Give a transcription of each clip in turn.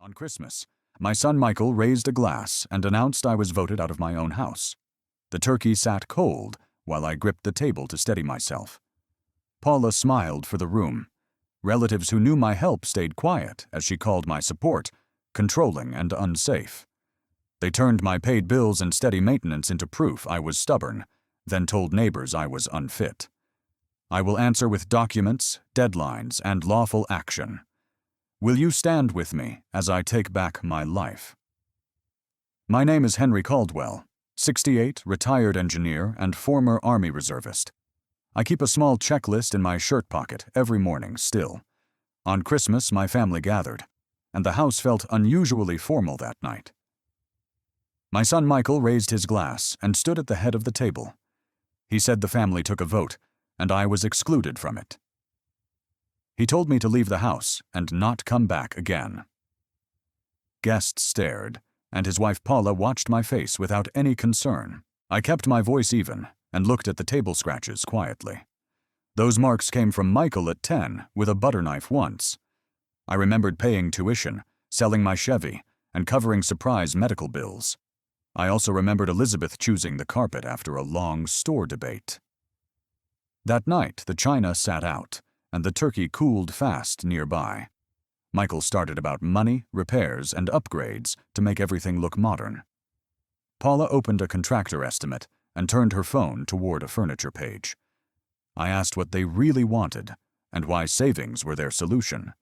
On Christmas, my son Michael raised a glass and announced I was voted out of my own house. The turkey sat cold while I gripped the table to steady myself. Paula smiled for the room. Relatives who knew my help stayed quiet as she called my support controlling and unsafe. They turned my paid bills and steady maintenance into proof I was stubborn, then told neighbors I was unfit. I will answer with documents, deadlines, and lawful action. Will you stand with me as I take back my life? My name is Henry Caldwell, 68, retired engineer and former Army reservist. I keep a small checklist in my shirt pocket every morning still. On Christmas, my family gathered, and the house felt unusually formal that night. My son Michael raised his glass and stood at the head of the table. He said the family took a vote, and I was excluded from it. He told me to leave the house and not come back again. Guests stared, and his wife Paula watched my face without any concern. I kept my voice even and looked at the table scratches quietly. Those marks came from Michael at 10 with a butter knife once. I remembered paying tuition, selling my Chevy, and covering surprise medical bills. I also remembered Elizabeth choosing the carpet after a long store debate. That night, the china sat out, and the turkey cooled fast nearby. Michael started about money, repairs, and upgrades to make everything look modern. Paula opened a contractor estimate and turned her phone toward a furniture page. I asked what they really wanted and why savings were their solution.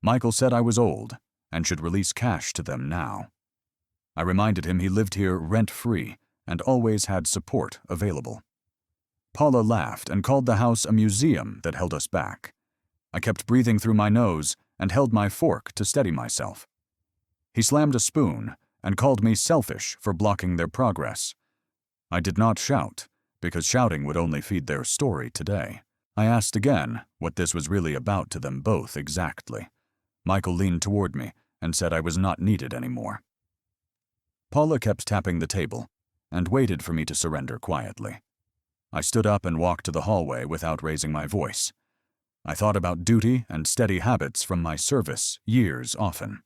Michael said I was old and should release cash to them now. I reminded him he lived here rent-free and always had support available. Paula laughed and called the house a museum that held us back. I kept breathing through my nose and held my fork to steady myself. He slammed a spoon and called me selfish for blocking their progress. I did not shout, because shouting would only feed their story today. I asked again what this was really about to them both exactly. Michael leaned toward me and said I was not needed anymore. Paula kept tapping the table and waited for me to surrender quietly. I stood up and walked to the hallway without raising my voice. I thought about duty and steady habits from my service years often.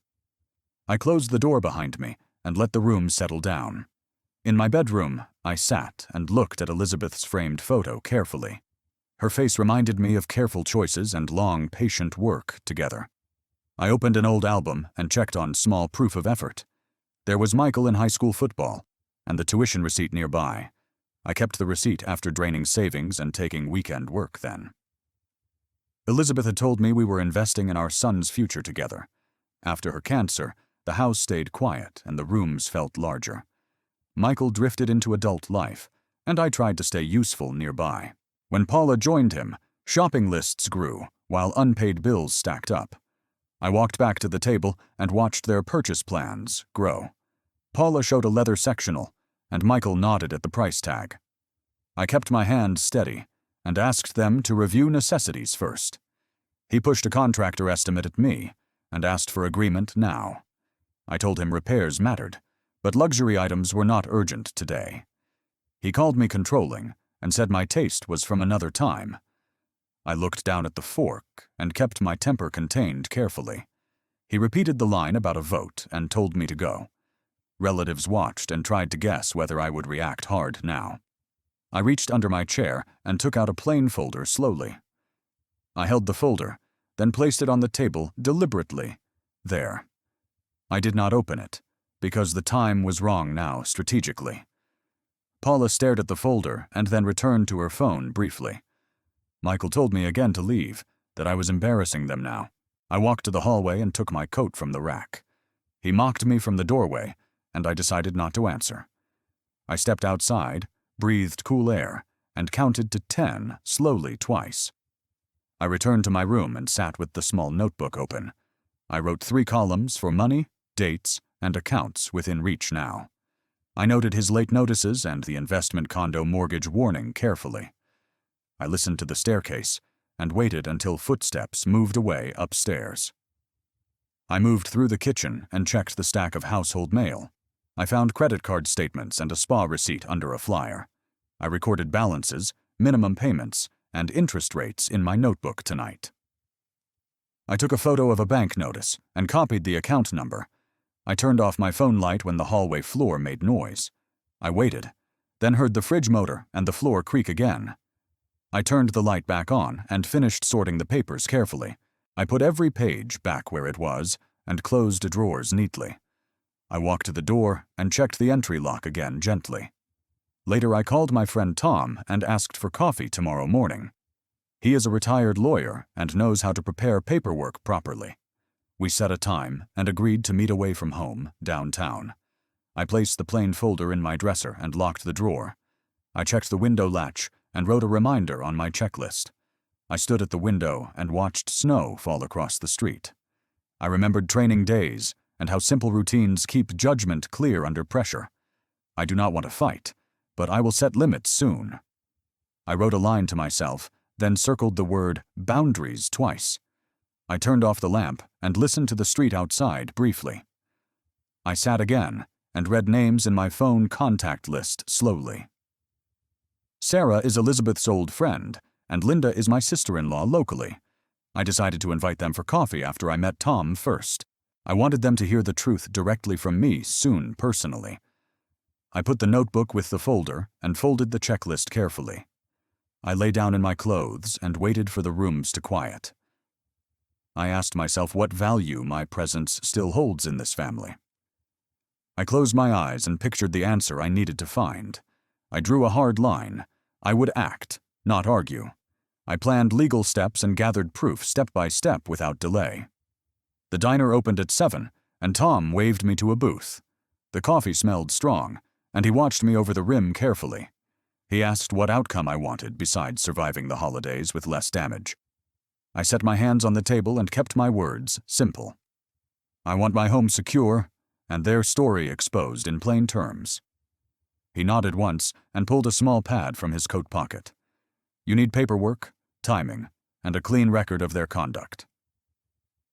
I closed the door behind me and let the room settle down. In my bedroom, I sat and looked at Elizabeth's framed photo carefully. Her face reminded me of careful choices and long, patient work together. I opened an old album and checked on small proof of effort. There was Michael in high school football, and the tuition receipt nearby. I kept the receipt after draining savings and taking weekend work then. Elizabeth had told me we were investing in our son's future together. After her cancer, the house stayed quiet and the rooms felt larger. Michael drifted into adult life, and I tried to stay useful nearby. When Paula joined him, shopping lists grew while unpaid bills stacked up. I walked back to the table and watched their purchase plans grow. Paula showed a leather sectional, and Michael nodded at the price tag. I kept my hand steady and asked them to review necessities first. He pushed a contractor estimate at me and asked for agreement now. I told him repairs mattered, but luxury items were not urgent today. He called me controlling and said my taste was from another time. I looked down at the fork and kept my temper contained carefully. He repeated the line about a vote and told me to go. Relatives watched and tried to guess whether I would react hard now. I reached under my chair and took out a plain folder slowly. I held the folder, then placed it on the table deliberately. There. I did not open it, because the time was wrong now strategically. Paula stared at the folder and then returned to her phone briefly. Michael told me again to leave, that I was embarrassing them now. I walked to the hallway and took my coat from the rack. He mocked me from the doorway, and I decided not to answer. I stepped outside, breathed cool air, and counted to 10 slowly twice. I returned to my room and sat with the small notebook open. I wrote 3 columns for money, dates, and accounts within reach now. I noted his late notices and the investment condo mortgage warning carefully. I listened to the staircase and waited until footsteps moved away upstairs. I moved through the kitchen and checked the stack of household mail. I found credit card statements and a spa receipt under a flyer. I recorded balances, minimum payments, and interest rates in my notebook tonight. I took a photo of a bank notice and copied the account number, I turned off my phone light when the hallway floor made noise. I waited, then heard the fridge motor and the floor creak again. I turned the light back on and finished sorting the papers carefully. I put every page back where it was and closed drawers neatly. I walked to the door and checked the entry lock again gently. Later, I called my friend Tom and asked for coffee tomorrow morning. He is a retired lawyer and knows how to prepare paperwork properly. We set a time and agreed to meet away from home, downtown. I placed the plain folder in my dresser and locked the drawer. I checked the window latch and wrote a reminder on my checklist. I stood at the window and watched snow fall across the street. I remembered training days and how simple routines keep judgment clear under pressure. I do not want to fight, but I will set limits soon. I wrote a line to myself, then circled the word boundaries twice. I turned off the lamp and listened to the street outside briefly. I sat again and read names in my phone contact list slowly. Sarah is Elizabeth's old friend, and Linda is my sister-in-law locally. I decided to invite them for coffee after I met Tom first. I wanted them to hear the truth directly from me soon personally. I put the notebook with the folder and folded the checklist carefully. I lay down in my clothes and waited for the rooms to quiet. I asked myself what value my presence still holds in this family. I closed my eyes and pictured the answer I needed to find. I drew a hard line. I would act, not argue. I planned legal steps and gathered proof step by step without delay. The diner opened at 7, and Tom waved me to a booth. The coffee smelled strong, and he watched me over the rim carefully. He asked what outcome I wanted besides surviving the holidays with less damage. I set my hands on the table and kept my words simple. I want my home secure, and their story exposed in plain terms. He nodded once and pulled a small pad from his coat pocket. You need paperwork, timing, and a clean record of their conduct.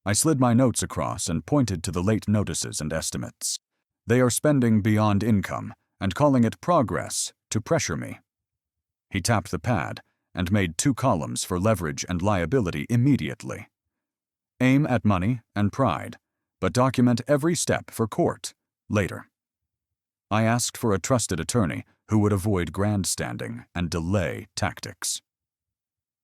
I slid my notes across and pointed to the late notices and estimates. They are spending beyond income and calling it progress to pressure me. He tapped the pad and made 2 columns for leverage and liability immediately. Aim at money and pride, but document every step for court later. I asked for a trusted attorney who would avoid grandstanding and delay tactics.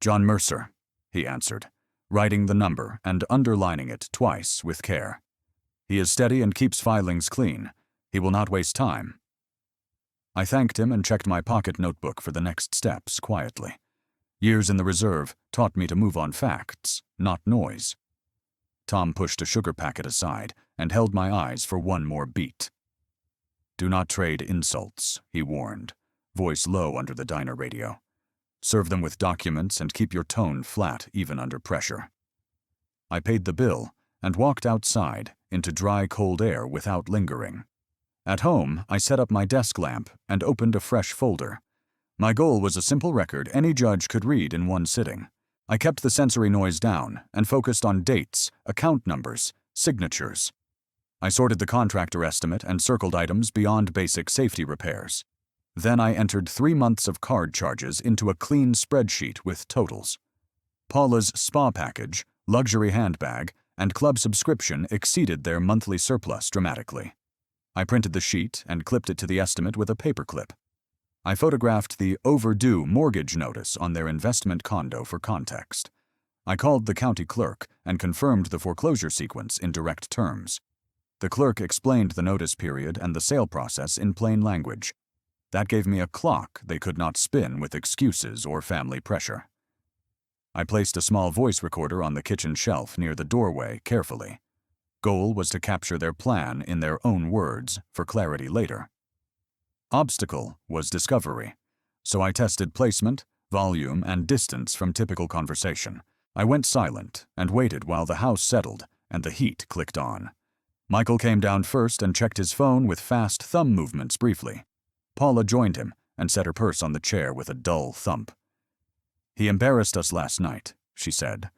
John Mercer, he answered, writing the number and underlining it twice with care. He is steady and keeps filings clean. He will not waste time. I thanked him and checked my pocket notebook for the next steps quietly. Years in the reserve taught me to move on facts, not noise. Tom pushed a sugar packet aside and held my eyes for one more beat. Do not trade insults, he warned, voice low under the diner radio. Serve them with documents and keep your tone flat even under pressure. I paid the bill and walked outside into dry, cold air without lingering. At home, I set up my desk lamp and opened a fresh folder. My goal was a simple record any judge could read in one sitting. I kept the sensory noise down and focused on dates, account numbers, signatures. I sorted the contractor estimate and circled items beyond basic safety repairs. Then I entered 3 months of card charges into a clean spreadsheet with totals. Paula's spa package, luxury handbag, and club subscription exceeded their monthly surplus dramatically. I printed the sheet and clipped it to the estimate with a paperclip. I photographed the overdue mortgage notice on their investment condo for context. I called the county clerk and confirmed the foreclosure sequence in direct terms. The clerk explained the notice period and the sale process in plain language. That gave me a clock they could not spin with excuses or family pressure. I placed a small voice recorder on the kitchen shelf near the doorway carefully. Goal was to capture their plan in their own words for clarity later. Obstacle was discovery, so I tested placement, volume, and distance from typical conversation. I went silent and waited while the house settled and the heat clicked on. Michael came down first and checked his phone with fast thumb movements briefly. Paula joined him and set her purse on the chair with a dull thump. He embarrassed us last night, she said,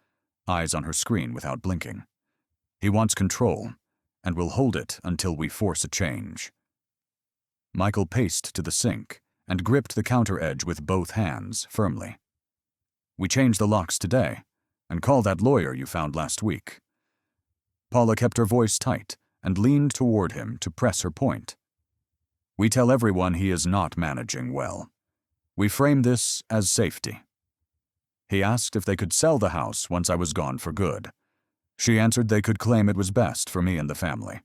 eyes on her screen without blinking. He wants control, and will hold it until we force a change. Michael paced to the sink and gripped the counter edge with both hands firmly. We changed the locks today, and call that lawyer you found last week. Paula kept her voice tight and leaned toward him to press her point. We tell everyone he is not managing well. We frame this as safety. He asked if they could sell the house once I was gone for good. She answered they could claim it was best for me and the family.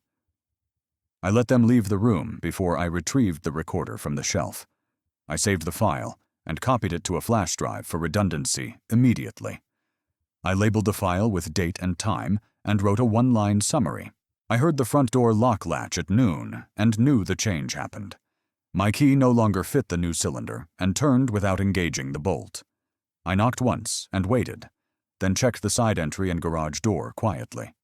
I let them leave the room before I retrieved the recorder from the shelf. I saved the file and copied it to a flash drive for redundancy immediately. I labeled the file with date and time and wrote a one-line summary. I heard the front door lock latch at noon and knew the change happened. My key no longer fit the new cylinder and turned without engaging the bolt. I knocked once and waited, then checked the side entry and garage door quietly.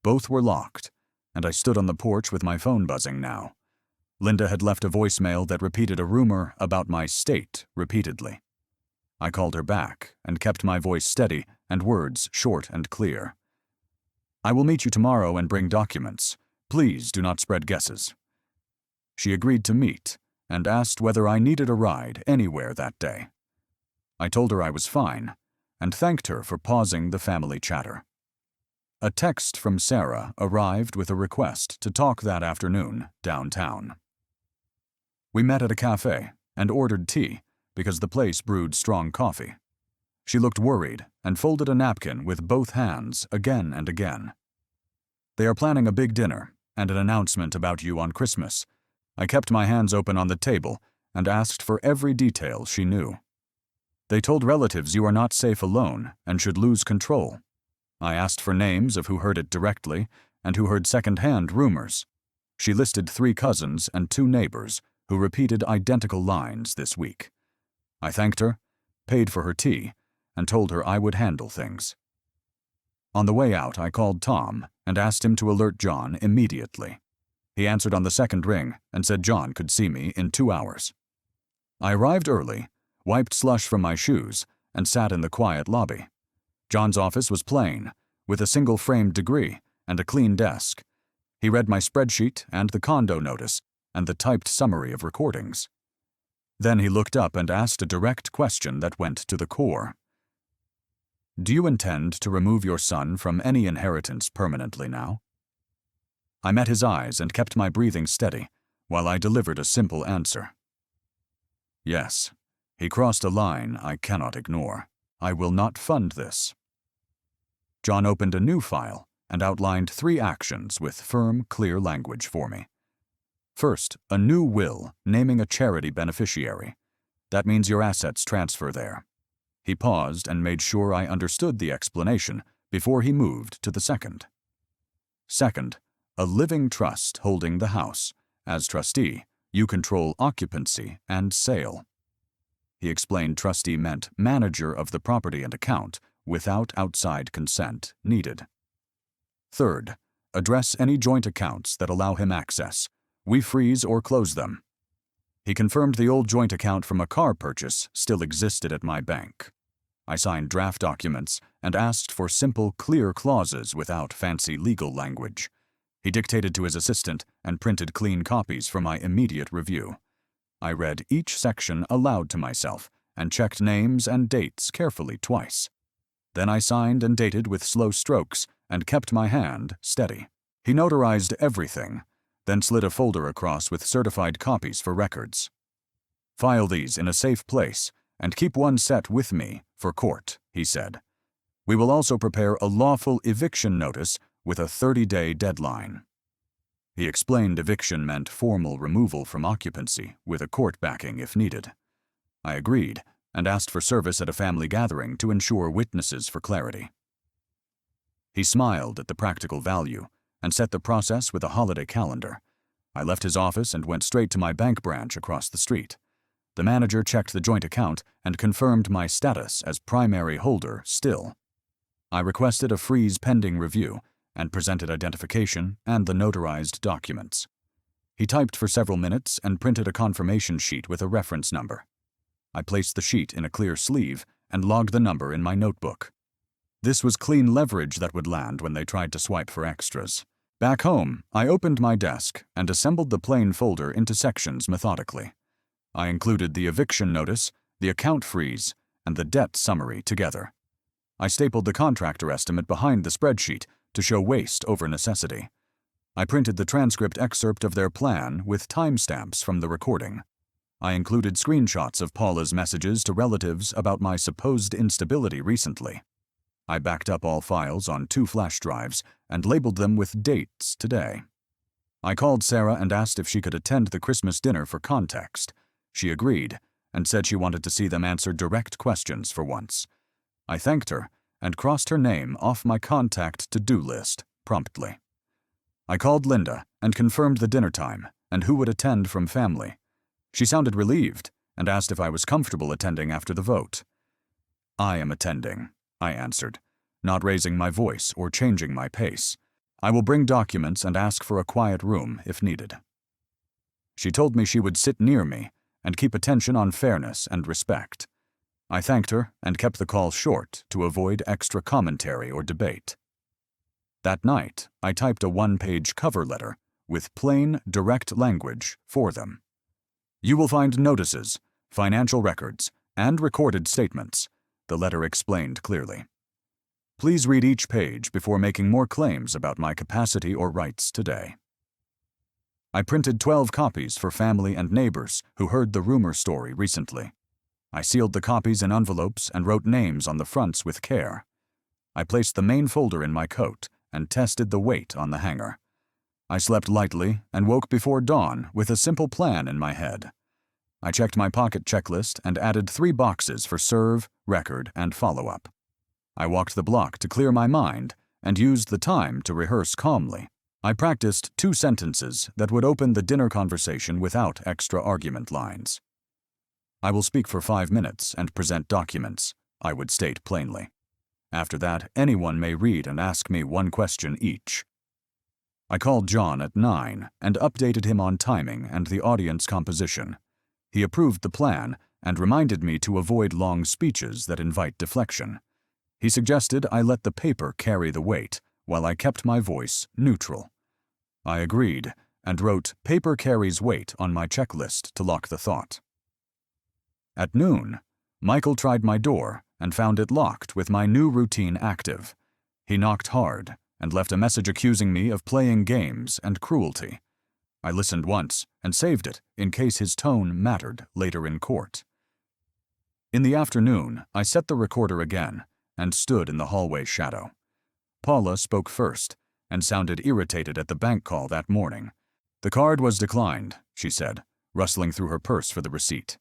Both were locked, and I stood on the porch with my phone buzzing now. Linda had left a voicemail that repeated a rumor about my state repeatedly. I called her back and kept my voice steady and words short and clear. I will meet you tomorrow and bring documents. Please do not spread guesses. She agreed to meet and asked whether I needed a ride anywhere that day. I told her I was fine and thanked her for pausing the family chatter. A text from Sarah arrived with a request to talk that afternoon downtown. We met at a cafe and ordered tea because the place brewed strong coffee. She looked worried and folded a napkin with both hands again and again. They are planning a big dinner and an announcement about you on Christmas. I kept my hands open on the table and asked for every detail she knew. They told relatives you are not safe alone and should lose control. I asked for names of who heard it directly and who heard second-hand rumors. She listed 3 cousins and 2 neighbors who repeated identical lines this week. I thanked her, paid for her tea, and told her I would handle things. On the way out, I called Tom and asked him to alert John immediately. He answered on the second ring and said John could see me in 2 hours. I arrived early, wiped slush from my shoes, and sat in the quiet lobby. John's office was plain, with a single-framed degree and a clean desk. He read my spreadsheet and the condo notice and the typed summary of recordings. Then he looked up and asked a direct question that went to the core. Do you intend to remove your son from any inheritance permanently now? I met his eyes and kept my breathing steady while I delivered a simple answer. Yes, he crossed a line I cannot ignore. I will not fund this. John opened a new file and outlined 3 actions with firm, clear language for me. First, a new will naming a charity beneficiary. That means your assets transfer there. He paused and made sure I understood the explanation before he moved to the second. Second, a living trust holding the house. As trustee, you control occupancy and sale. He explained trustee meant manager of the property and account without outside consent needed. Third, address any joint accounts that allow him access. We freeze or close them. He confirmed the old joint account from a car purchase still existed at my bank. I signed draft documents and asked for simple, clear clauses without fancy legal language. He dictated to his assistant and printed clean copies for my immediate review. I read each section aloud to myself and checked names and dates carefully twice. Then I signed and dated with slow strokes and kept my hand steady. He notarized everything, then slid a folder across with certified copies for records. File these in a safe place and keep one set with me for court, he said. We will also prepare a lawful eviction notice with a 30-day deadline. He explained eviction meant formal removal from occupancy with a court backing if needed. I agreed and asked for service at a family gathering to ensure witnesses for clarity. He smiled at the practical value and set the process with a holiday calendar. I left his office and went straight to my bank branch across the street. The manager checked the joint account and confirmed my status as primary holder still. I requested a freeze pending review and presented identification and the notarized documents. He typed for several minutes and printed a confirmation sheet with a reference number. I placed the sheet in a clear sleeve and logged the number in my notebook. This was clean leverage that would land when they tried to swipe for extras. Back home, I opened my desk and assembled the plain folder into sections methodically. I included the eviction notice, the account freeze, and the debt summary together. I stapled the contractor estimate behind the spreadsheet to show waste over necessity. I printed the transcript excerpt of their plan with timestamps from the recording. I included screenshots of Paula's messages to relatives about my supposed instability recently. I backed up all files on 2 flash drives and labeled them with dates today. I called Sarah and asked if she could attend the Christmas dinner for context. She agreed and said she wanted to see them answer direct questions for once. I thanked her and crossed her name off my contact to-do list promptly. I called Linda and confirmed the dinner time and who would attend from family. She sounded relieved and asked if I was comfortable attending after the vote. "I am attending," I answered, not raising my voice or changing my pace. "I will bring documents and ask for a quiet room if needed." She told me she would sit near me and keep attention on fairness and respect. I thanked her and kept the call short to avoid extra commentary or debate. That night, I typed a 1-page cover letter with plain, direct language for them. "You will find notices, financial records, and recorded statements," the letter explained clearly. "Please read each page before making more claims about my capacity or rights today." I printed 12 copies for family and neighbors who heard the rumor story recently. I sealed the copies in envelopes and wrote names on the fronts with care. I placed the main folder in my coat and tested the weight on the hanger. I slept lightly and woke before dawn with a simple plan in my head. I checked my pocket checklist and added 3 boxes for serve, record, and follow-up. I walked the block to clear my mind and used the time to rehearse calmly. I practiced 2 sentences that would open the dinner conversation without extra argument lines. "I will speak for 5 minutes and present documents," I would state plainly. "After that, anyone may read and ask me 1 question each." I called John at 9 and updated him on timing and the audience composition. He approved the plan and reminded me to avoid long speeches that invite deflection. He suggested I let the paper carry the weight, while I kept my voice neutral. I agreed and wrote "paper carries weight" on my checklist to lock the thought. At noon, Michael tried my door and found it locked with my new routine active. He knocked hard and left a message accusing me of playing games and cruelty. I listened once and saved it in case his tone mattered later in court. In the afternoon, I set the recorder again and stood in the hallway shadow. Paula spoke first and sounded irritated at the bank call that morning. "The card was declined," she said, rustling through her purse for the receipt.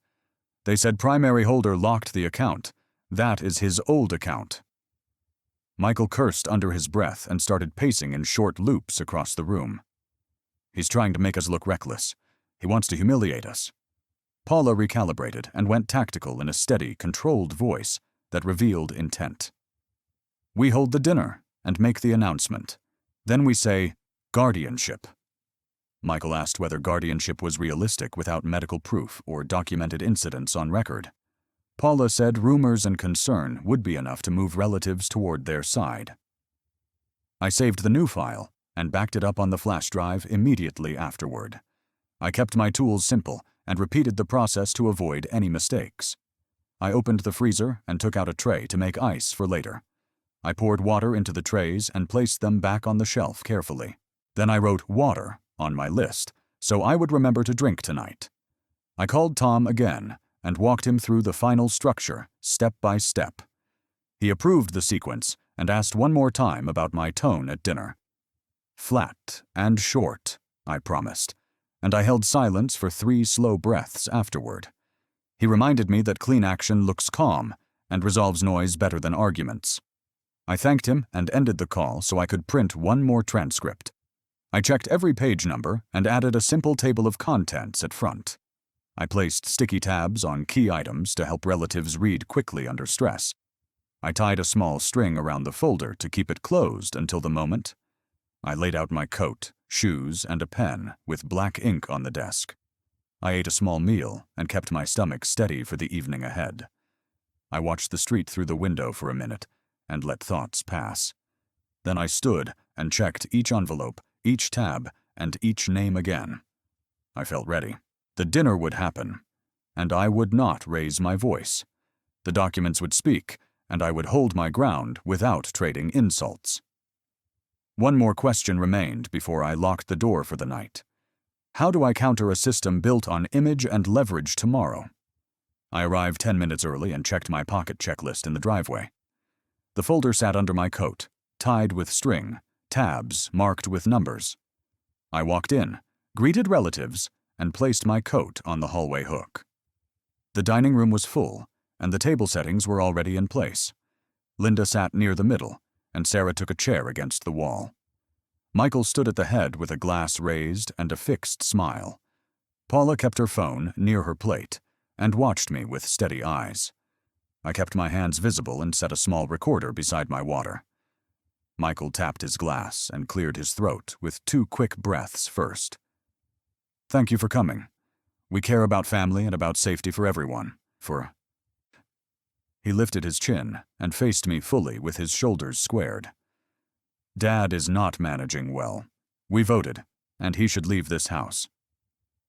"They said primary holder locked the account. That is his old account." Michael cursed under his breath and started pacing in short loops across the room. "He's trying to make us look reckless. He wants to humiliate us." Paula recalibrated and went tactical in a steady, controlled voice that revealed intent. "We hold the dinner and make the announcement. Then we say, 'guardianship.'" Michael asked whether guardianship was realistic without medical proof or documented incidents on record. Paula said rumors and concern would be enough to move relatives toward their side. I saved the new file and backed it up on the flash drive immediately afterward. I kept my tools simple and repeated the process to avoid any mistakes. I opened the freezer and took out a tray to make ice for later. I poured water into the trays and placed them back on the shelf carefully. Then I wrote "water" on my list, so I would remember to drink tonight. I called Tom again and walked him through the final structure, step by step. He approved the sequence and asked one more time about my tone at dinner. "Flat and short," I promised, and I held silence for 3 slow breaths afterward. He reminded me that clean action looks calm and resolves noise better than arguments. I thanked him and ended the call so I could print 1 more transcript. I checked every page number and added a simple table of contents at front. I placed sticky tabs on key items to help relatives read quickly under stress. I tied a small string around the folder to keep it closed until the moment. I laid out my coat, shoes, and a pen with black ink on the desk. I ate a small meal and kept my stomach steady for the evening ahead. I watched the street through the window for a minute and let thoughts pass. Then I stood and checked each envelope, each tab, and each name again. I felt ready. The dinner would happen, and I would not raise my voice. The documents would speak, and I would hold my ground without trading insults. One more question remained before I locked the door for the night. How do I counter a system built on image and leverage tomorrow? I arrived 10 minutes early and checked my pocket checklist in the driveway. The folder sat under my coat, tied with string, tabs marked with numbers. I walked in, greeted relatives, and placed my coat on the hallway hook. The dining room was full, and the table settings were already in place. Linda sat near the middle, and Sarah took a chair against the wall. Michael stood at the head with a glass raised and a fixed smile. Paula kept her phone near her plate and watched me with steady eyes. I kept my hands visible and set a small recorder beside my water. Michael tapped his glass and cleared his throat with 2 quick breaths first. Thank you for coming. We care about family and about safety for everyone. He lifted his chin and faced me fully with his shoulders squared. Dad is not managing well. We voted, and he should leave this house.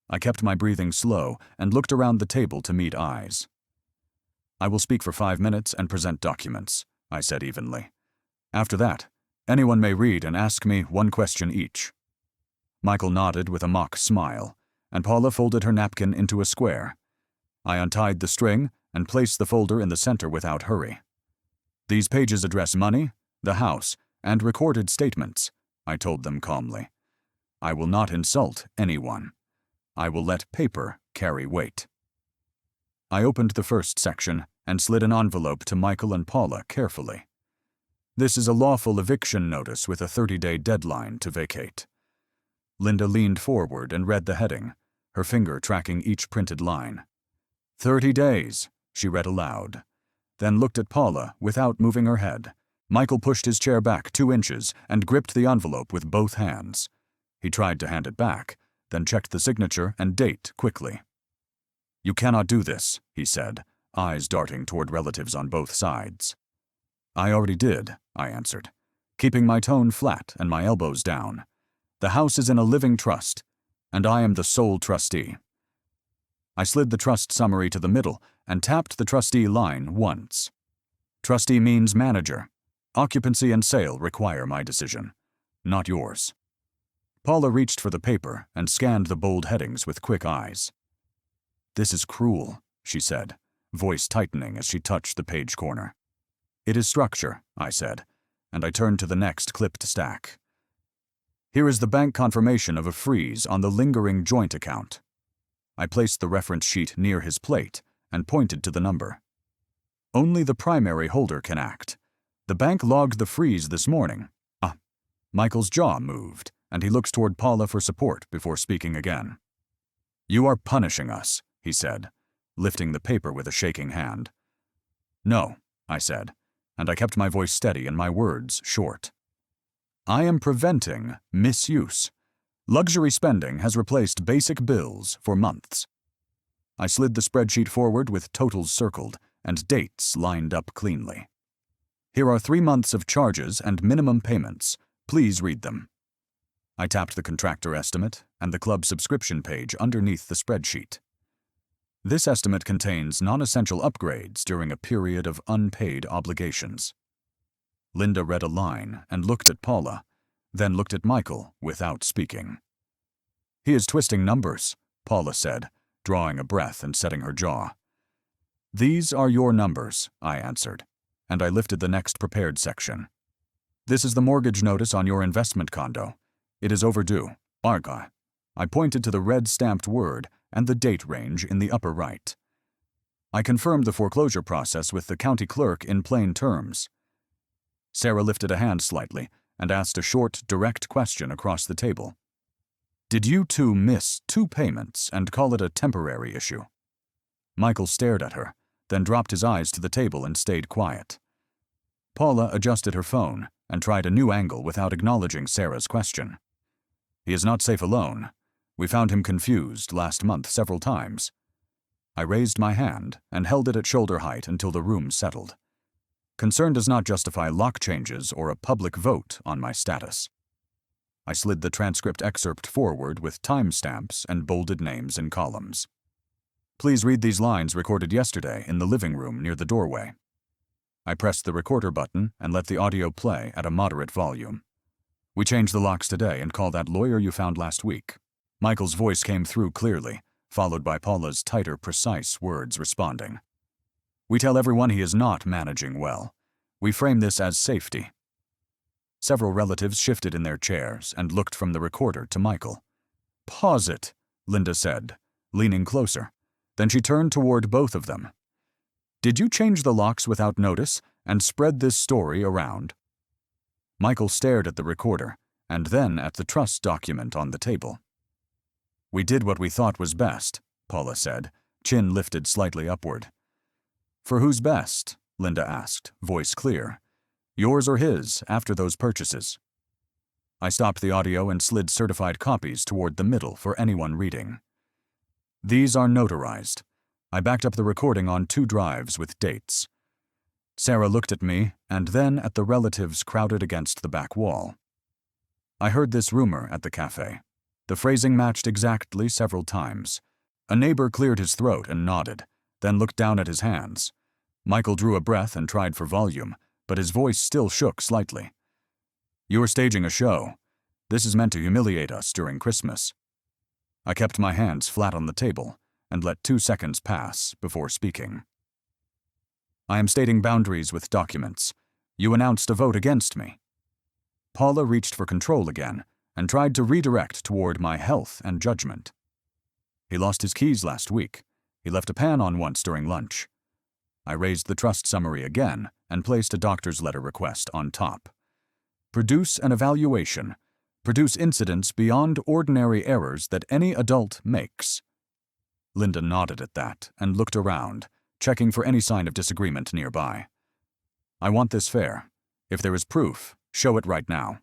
I kept my breathing slow and looked around the table to meet eyes. I will speak for 5 minutes and present documents, I said evenly. After that, anyone may read and ask me 1 question each. Michael nodded with a mock smile, and Paula folded her napkin into a square. I untied the string and placed the folder in the center without hurry. These pages address money, the house, and recorded statements, I told them calmly. I will not insult anyone. I will let paper carry weight. I opened the first section and slid an envelope to Michael and Paula carefully. This is a lawful eviction notice with a 30-day deadline to vacate. Linda leaned forward and read the heading, her finger tracking each printed line. 30 days, she read aloud, then looked at Paula without moving her head. Michael pushed his chair back 2 inches and gripped the envelope with both hands. He tried to hand it back, then checked the signature and date quickly. You cannot do this, he said, eyes darting toward relatives on both sides. I already did, I answered, keeping my tone flat and my elbows down. The house is in a living trust, and I am the sole trustee. I slid the trust summary to the middle and tapped the trustee line once. Trustee means manager. Occupancy and sale require my decision, not yours. Paula reached for the paper and scanned the bold headings with quick eyes. This is cruel, she said, voice tightening as she touched the page corner. It is structure, I said, and I turned to the next clipped stack. Here is the bank confirmation of a freeze on the lingering joint account. I placed the reference sheet near his plate and pointed to the number. Only the primary holder can act. The bank logged the freeze this morning. Michael's jaw moved, and he looked toward Paula for support before speaking again. You are punishing us, he said, lifting the paper with a shaking hand. No, I said, and I kept my voice steady and my words short. I am preventing misuse. Luxury spending has replaced basic bills for months. I slid the spreadsheet forward with totals circled and dates lined up cleanly. Here are 3 months of charges and minimum payments. Please read them. I tapped the contractor estimate and the club subscription page underneath the spreadsheet. This estimate contains non-essential upgrades during a period of unpaid obligations. Linda read a line and looked at Paula, then looked at Michael without speaking. He is twisting numbers, Paula said, drawing a breath and setting her jaw. These are your numbers, I answered, and I lifted the next prepared section. This is the mortgage notice on your investment condo. It is overdue. Arga. I pointed to the red stamped word and the date range in the upper right. I confirmed the foreclosure process with the county clerk in plain terms. Sarah lifted a hand slightly and asked a short, direct question across the table. Did you two miss 2 payments and call it a temporary issue? Michael stared at her, then dropped his eyes to the table and stayed quiet. Paula adjusted her phone and tried a new angle without acknowledging Sarah's question. He is not safe alone. We found him confused last month several times. I raised my hand and held it at shoulder height until the room settled. Concern does not justify lock changes or a public vote on my status. I slid the transcript excerpt forward with timestamps and bolded names in columns. Please read these lines recorded yesterday in the living room near the doorway. I pressed the recorder button and let the audio play at a moderate volume. We changed the locks today and call that lawyer you found last week. Michael's voice came through clearly, followed by Paula's tighter, precise words responding. We tell everyone he is not managing well. We frame this as safety. Several relatives shifted in their chairs and looked from the recorder to Michael. Pause it, Linda said, leaning closer. Then she turned toward both of them. Did you change the locks without notice and spread this story around? Michael stared at the recorder and then at the trust document on the table. We did what we thought was best, Paula said, chin lifted slightly upward. For who's best? Linda asked, voice clear. Yours or his, after those purchases? I stopped the audio and slid certified copies toward the middle for anyone reading. These are notarized. I backed up the recording on 2 drives with dates. Sarah looked at me and then at the relatives crowded against the back wall. I heard this rumor at the cafe. The phrasing matched exactly several times. A neighbor cleared his throat and nodded, then looked down at his hands. Michael drew a breath and tried for volume, but his voice still shook slightly. You are staging a show. This is meant to humiliate us during Christmas. I kept my hands flat on the table and let 2 seconds pass before speaking. I am stating boundaries with documents. You announced a vote against me. Paula reached for control again and tried to redirect toward my health and judgment. He lost his keys last week. He left a pan on once during lunch. I raised the trust summary again and placed a doctor's letter request on top. Produce an evaluation. Produce incidents beyond ordinary errors that any adult makes. Linda nodded at that and looked around, checking for any sign of disagreement nearby. I want this fair. If there is proof, show it right now.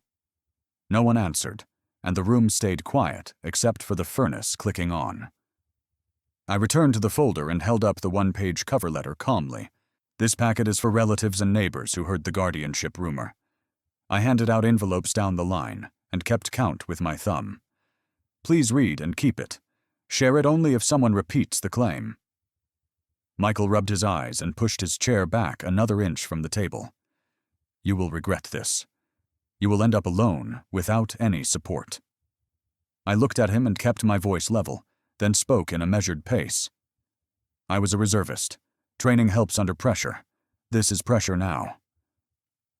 No one answered, and the room stayed quiet except for the furnace clicking on. I returned to the folder and held up the 1-page cover letter calmly. This packet is for relatives and neighbors who heard the guardianship rumor. I handed out envelopes down the line and kept count with my thumb. Please read and keep it. Share it only if someone repeats the claim. Michael rubbed his eyes and pushed his chair back another inch from the table. You will regret this. You will end up alone, without any support. I looked at him and kept my voice level, then spoke in a measured pace. I was a reservist. Training helps under pressure. This is pressure now.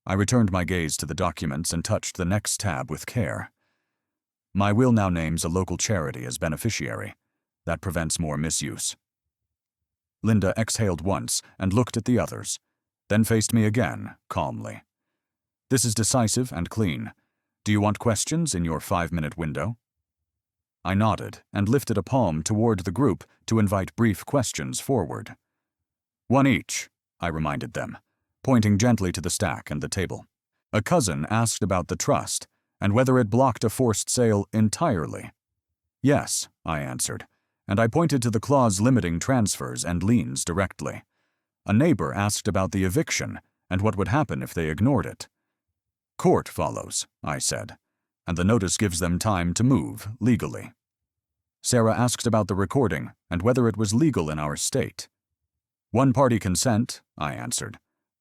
I returned my gaze to the documents and touched the next tab with care. My will now names a local charity as beneficiary. That prevents more misuse. Linda exhaled once and looked at the others, then faced me again, calmly. This is decisive and clean. Do you want questions in your 5-minute window? I nodded and lifted a palm toward the group to invite brief questions forward. 1 each, I reminded them, pointing gently to the stack and the table. A cousin asked about the trust and whether it blocked a forced sale entirely. Yes, I answered, and I pointed to the clause limiting transfers and liens directly. A neighbor asked about the eviction and what would happen if they ignored it. Court follows, I said, and the notice gives them time to move legally. Sarah asked about the recording and whether it was legal in our state. One-party consent, I answered.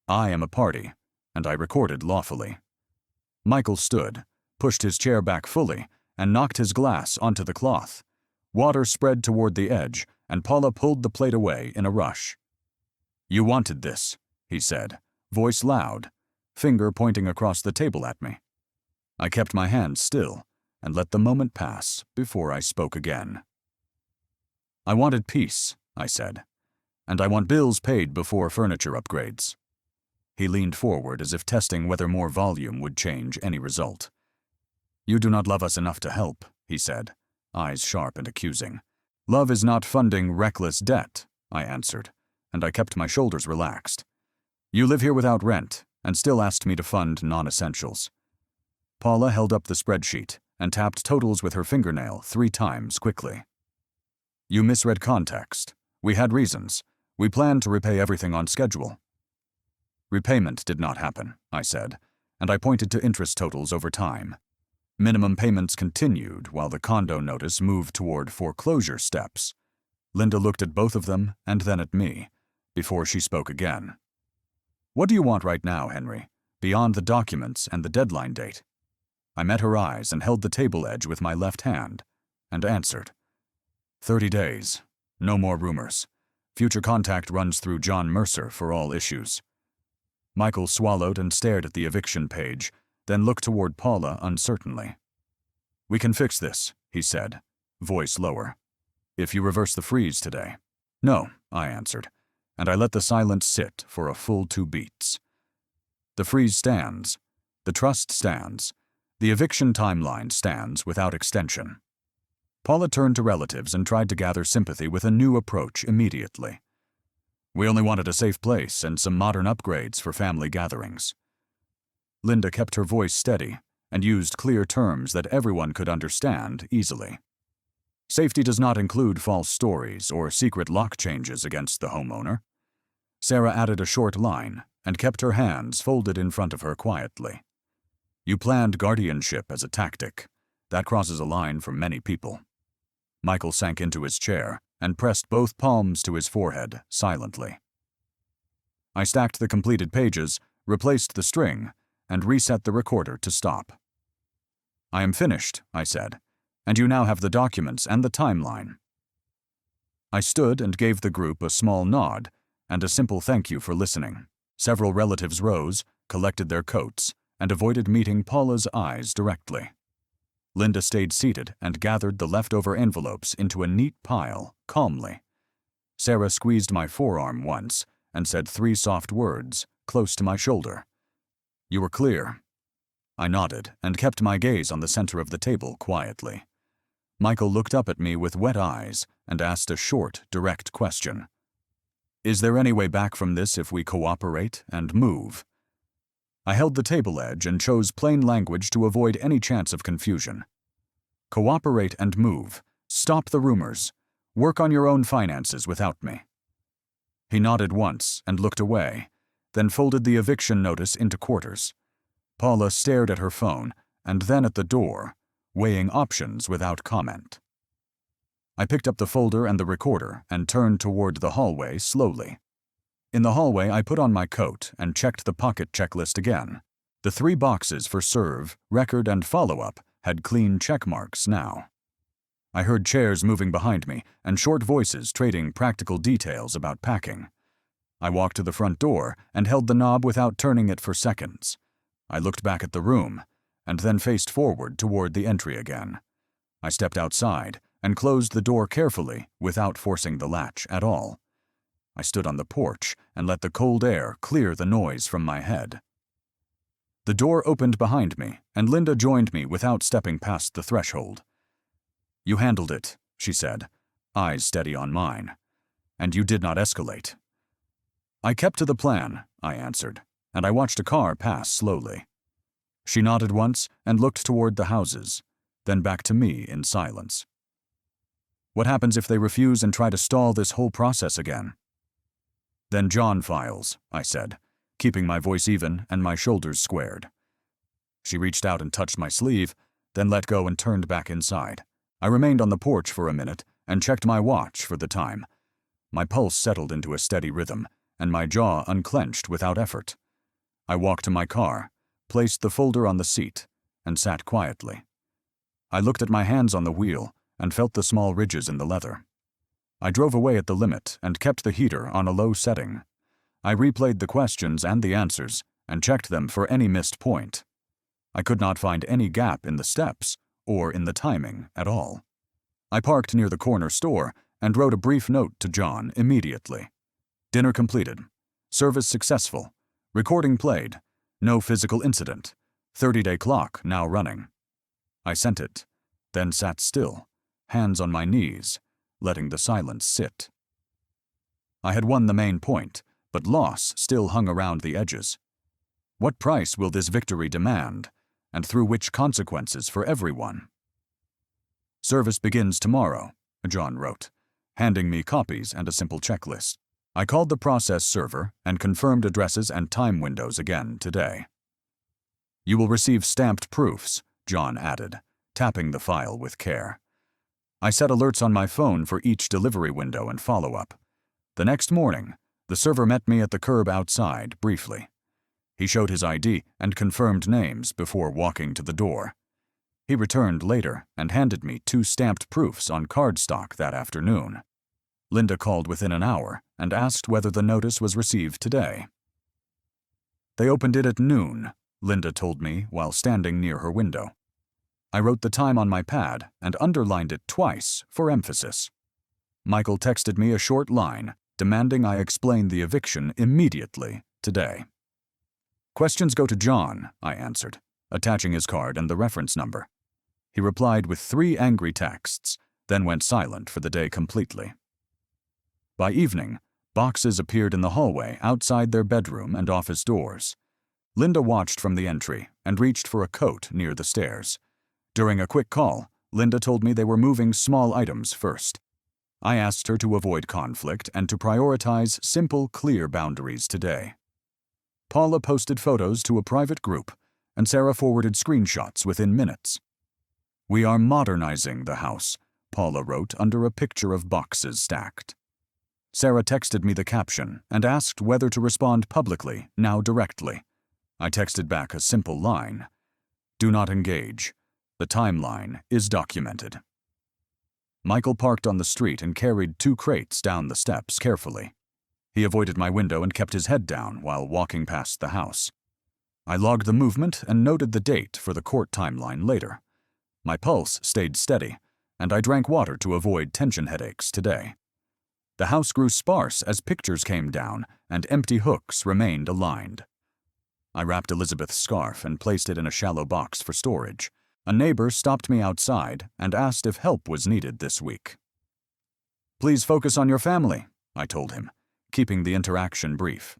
I am a party, and I recorded lawfully. Michael stood, pushed his chair back fully, and knocked his glass onto the cloth. Water spread toward the edge, and Paula pulled the plate away in a rush. You wanted this, he said, voice loud, finger pointing across the table at me. I kept my hands still and let the moment pass before I spoke again. I wanted peace, I said, and I want bills paid before furniture upgrades. He leaned forward as if testing whether more volume would change any result. You do not love us enough to help, he said, eyes sharp and accusing. Love is not funding reckless debt, I answered, and I kept my shoulders relaxed. You live here without rent and still asked me to fund non-essentials. Paula held up the spreadsheet and tapped totals with her fingernail 3 times quickly. You misread context. We had reasons. We planned to repay everything on schedule. Repayment did not happen, I said, and I pointed to interest totals over time. Minimum payments continued while the condo notice moved toward foreclosure steps. Linda looked at both of them and then at me, before she spoke again. What do you want right now, Henry, beyond the documents and the deadline date? I met her eyes and held the table edge with my left hand, and answered. 30 days. No more rumors. Future contact runs through John Mercer for all issues. Michael swallowed and stared at the eviction page, then looked toward Paula uncertainly. We can fix this, he said, voice lower, if you reverse the freeze today. No, I answered, and I let the silence sit for a full 2 beats. The freeze stands. The trust stands. The eviction timeline stands without extension. Paula turned to relatives and tried to gather sympathy with a new approach immediately. We only wanted a safe place and some modern upgrades for family gatherings. Linda kept her voice steady and used clear terms that everyone could understand easily. Safety does not include false stories or secret lock changes against the homeowner. Sarah added a short line and kept her hands folded in front of her quietly. You planned guardianship as a tactic. That crosses a line for many people. Michael sank into his chair and pressed both palms to his forehead silently. I stacked the completed pages, replaced the string, and reset the recorder to stop. I am finished, I said, and you now have the documents and the timeline. I stood and gave the group a small nod and a simple thank you for listening. Several relatives rose, collected their coats, and avoided meeting Paula's eyes directly. Linda stayed seated and gathered the leftover envelopes into a neat pile, calmly. Sarah squeezed my forearm once and said 3 soft words, close to my shoulder. You were clear. I nodded and kept my gaze on the center of the table quietly. Michael looked up at me with wet eyes and asked a short, direct question. Is there any way back from this if we cooperate and move? I held the table edge and chose plain language to avoid any chance of confusion. Cooperate and move. Stop the rumors. Work on your own finances without me. He nodded once and looked away, then folded the eviction notice into quarters. Paula stared at her phone and then at the door, weighing options without comment. I picked up the folder and the recorder and turned toward the hallway slowly. In the hallway, I put on my coat and checked the pocket checklist again. The 3 boxes for serve, record, and follow-up had clean check marks now. I heard chairs moving behind me and short voices trading practical details about packing. I walked to the front door and held the knob without turning it for seconds. I looked back at the room and then faced forward toward the entry again. I stepped outside and closed the door carefully without forcing the latch at all. I stood on the porch and let the cold air clear the noise from my head. The door opened behind me, and Linda joined me without stepping past the threshold. You handled it, she said, eyes steady on mine. And you did not escalate. I kept to the plan, I answered, and I watched a car pass slowly. She nodded once and looked toward the houses, then back to me in silence. What happens if they refuse and try to stall this whole process again? Then John files, I said, keeping my voice even and my shoulders squared. She reached out and touched my sleeve, then let go and turned back inside. I remained on the porch for a minute and checked my watch for the time. My pulse settled into a steady rhythm, and my jaw unclenched without effort. I walked to my car, placed the folder on the seat, and sat quietly. I looked at my hands on the wheel and felt the small ridges in the leather. I drove away at the limit and kept the heater on a low setting. I replayed the questions and the answers and checked them for any missed point. I could not find any gap in the steps or in the timing at all. I parked near the corner store and wrote a brief note to John immediately. Dinner completed. Service successful. Recording played. No physical incident. 30-day clock now running. I sent it, then sat still, hands on my knees, letting the silence sit. I had won the main point, but loss still hung around the edges. What price will this victory demand, and through which consequences for everyone? Service begins tomorrow, John wrote, handing me copies and a simple checklist. I called the process server and confirmed addresses and time windows again today. You will receive stamped proofs, John added, tapping the file with care. I set alerts on my phone for each delivery window and follow-up. The next morning, the server met me at the curb outside briefly. He showed his ID and confirmed names before walking to the door. He returned later and handed me 2 stamped proofs on cardstock that afternoon. Linda called within an hour and asked whether the notice was received today. They opened it at noon, Linda told me while standing near her window. I wrote the time on my pad and underlined it twice for emphasis. Michael texted me a short line, demanding I explain the eviction immediately today. Questions go to John, I answered, attaching his card and the reference number. He replied with 3 angry texts, then went silent for the day completely. By evening, boxes appeared in the hallway outside their bedroom and office doors. Linda watched from the entry and reached for a coat near the stairs. During a quick call, Linda told me they were moving small items first. I asked her to avoid conflict and to prioritize simple, clear boundaries today. Paula posted photos to a private group, and Sarah forwarded screenshots within minutes. "We are modernizing the house," Paula wrote under a picture of boxes stacked. Sarah texted me the caption and asked whether to respond publicly, now directly. I texted back a simple line: "Do not engage. The timeline is documented." Michael parked on the street and carried 2 crates down the steps carefully. He avoided my window and kept his head down while walking past the house. I logged the movement and noted the date for the court timeline later. My pulse stayed steady, and I drank water to avoid tension headaches today. The house grew sparse as pictures came down and empty hooks remained aligned. I wrapped Elizabeth's scarf and placed it in a shallow box for storage. A neighbor stopped me outside and asked if help was needed this week. "Please focus on your family," I told him, keeping the interaction brief.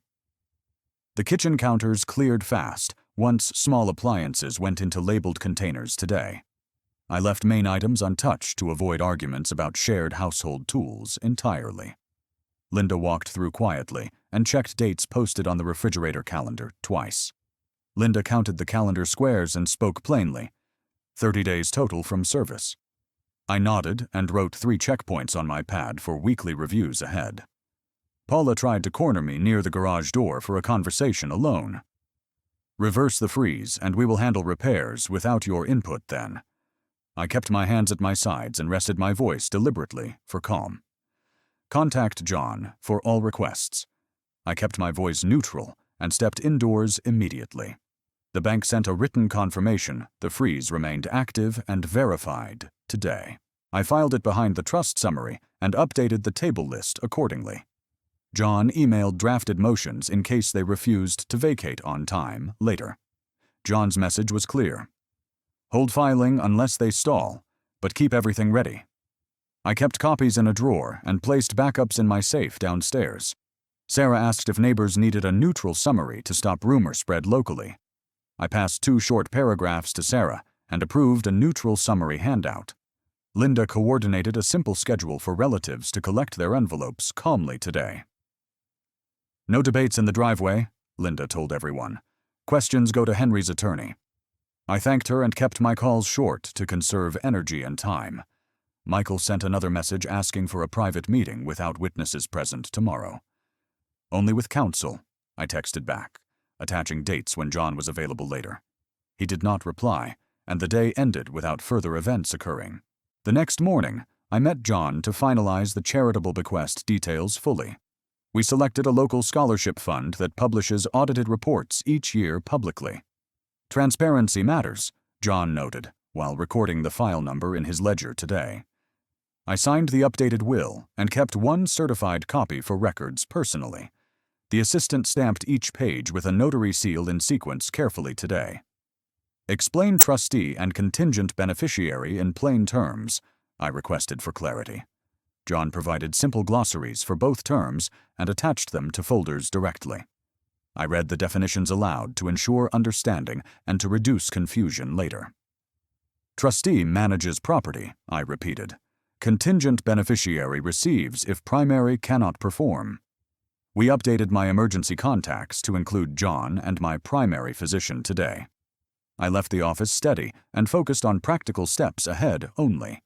The kitchen counters cleared fast once small appliances went into labeled containers today. I left main items untouched to avoid arguments about shared household tools entirely. Linda walked through quietly and checked dates posted on the refrigerator calendar twice. Linda counted the calendar squares and spoke plainly: 30 days total from service. I nodded and wrote 3 checkpoints on my pad for weekly reviews ahead. Paula tried to corner me near the garage door for a conversation alone. "Reverse the freeze and we will handle repairs without your input then." I kept my hands at my sides and rested my voice deliberately for calm. "Contact John for all requests." I kept my voice neutral and stepped indoors immediately. The bank sent a written confirmation the freeze remained active and verified today. I filed it behind the trust summary and updated the table list accordingly. John emailed drafted motions in case they refused to vacate on time later. John's message was clear: "Hold filing unless they stall, but keep everything ready." I kept copies in a drawer and placed backups in my safe downstairs. Sarah asked if neighbors needed a neutral summary to stop rumor spread locally. I passed 2 short paragraphs to Sarah and approved a neutral summary handout. Linda coordinated a simple schedule for relatives to collect their envelopes calmly today. "No debates in the driveway," Linda told everyone. "Questions go to Henry's attorney." I thanked her and kept my calls short to conserve energy and time. Michael sent another message asking for a private meeting without witnesses present tomorrow. "Only with counsel," I texted back, attaching dates when John was available later. He did not reply, and the day ended without further events occurring. The next morning, I met John to finalize the charitable bequest details fully. We selected a local scholarship fund that publishes audited reports each year publicly. "Transparency matters," John noted, while recording the file number in his ledger today. I signed the updated will and kept 1 certified copy for records personally. The assistant stamped each page with a notary seal in sequence carefully today. "Explain trustee and contingent beneficiary in plain terms," I requested for clarity. John provided simple glossaries for both terms and attached them to folders directly. I read the definitions aloud to ensure understanding and to reduce confusion later. "Trustee manages property," I repeated. "Contingent beneficiary receives if primary cannot perform." We updated my emergency contacts to include John and my primary physician today. I left the office steady and focused on practical steps ahead only.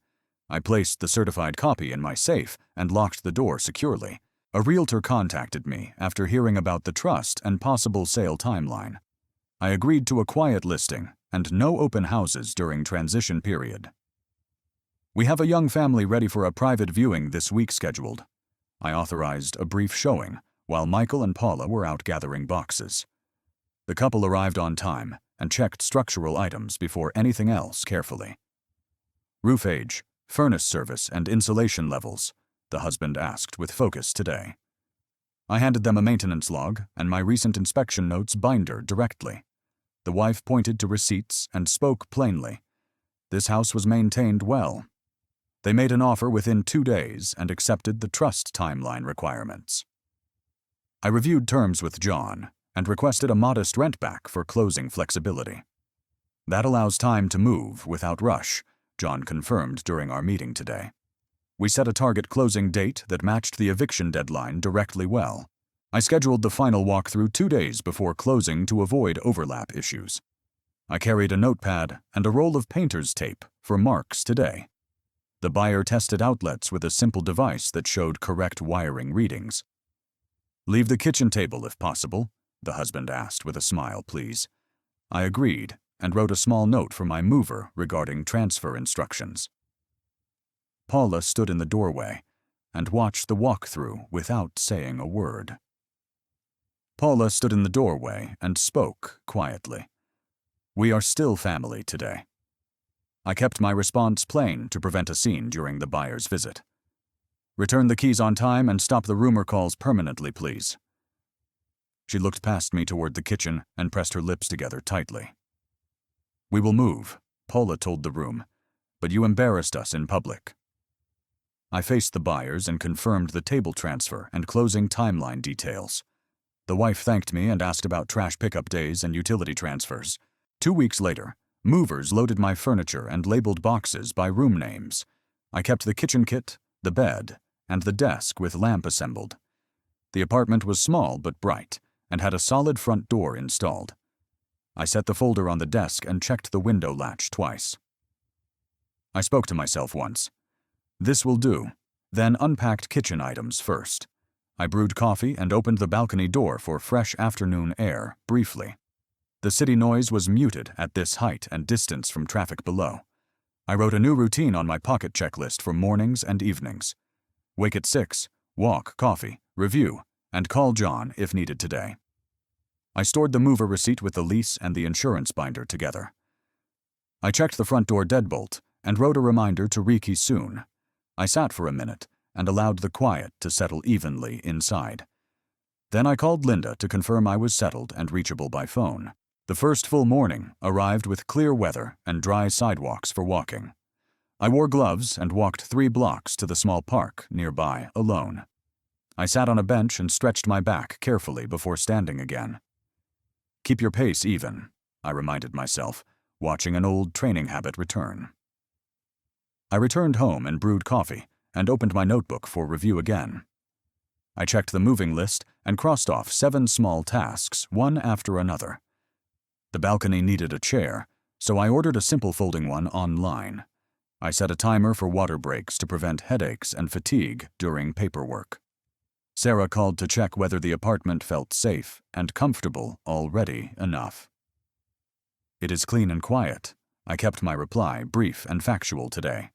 I placed the certified copy in my safe and locked the door securely. A realtor contacted me after hearing about the trust and possible sale timeline. I agreed to a quiet listing and no open houses during transition period. We have a young family ready for a private viewing this week scheduled. I authorized a brief showing while Michael and Paula were out gathering boxes. The couple arrived on time and checked structural items before anything else carefully. Roof age, furnace service, and insulation levels, the husband asked with focus today. I handed them a maintenance log and my recent inspection notes binder directly. The wife pointed to receipts and spoke plainly. This house was maintained well. They made an offer within 2 days and accepted the trust timeline requirements. I reviewed terms with John and requested a modest rent back for closing flexibility. That allows time to move without rush, John confirmed during our meeting today. We set a target closing date that matched the eviction deadline directly well. I scheduled the final walkthrough 2 days before closing to avoid overlap issues. I carried a notepad and a roll of painter's tape for marks today. The buyer tested outlets with a simple device that showed correct wiring readings. "Leave the kitchen table if possible," the husband asked with a smile, please. I agreed and wrote a small note for my mover regarding transfer instructions. Paula stood in the doorway and watched the walkthrough without saying a word. Paula stood in the doorway and spoke quietly. "We are still family today." I kept my response plain to prevent a scene during the buyer's visit. "Return the keys on time and stop the rumor calls permanently, please." She looked past me toward the kitchen and pressed her lips together tightly. "We will move," Paula told the room, "but you embarrassed us in public." I faced the buyers and confirmed the table transfer and closing timeline details. The wife thanked me and asked about trash pickup days and utility transfers. 2 weeks later, movers loaded my furniture and labeled boxes by room names. I kept the kitchen kit, the bed, and the desk with lamp assembled. The apartment was small but bright and had a solid front door installed. I set the folder on the desk and checked the window latch twice. I spoke to myself once. This will do, then unpacked kitchen items first. I brewed coffee and opened the balcony door for fresh afternoon air briefly. The city noise was muted at this height and distance from traffic below. I wrote a new routine on my pocket checklist for mornings and evenings. Wake at 6, walk, coffee, review, and call John if needed today. I stored the mover receipt with the lease and the insurance binder together. I checked the front door deadbolt and wrote a reminder to rekey soon. I sat for a minute and allowed the quiet to settle evenly inside. Then I called Linda to confirm I was settled and reachable by phone. The first full morning arrived with clear weather and dry sidewalks for walking. I wore gloves and walked 3 blocks to the small park nearby alone. I sat on a bench and stretched my back carefully before standing again. "Keep your pace even," I reminded myself, watching an old training habit return. I returned home and brewed coffee and opened my notebook for review again. I checked the moving list and crossed off 7 small tasks, one after another. The balcony needed a chair, so I ordered a simple folding one online. I set a timer for water breaks to prevent headaches and fatigue during paperwork. Sarah called to check whether the apartment felt safe and comfortable already enough. "It is clean and quiet." I kept my reply brief and factual today.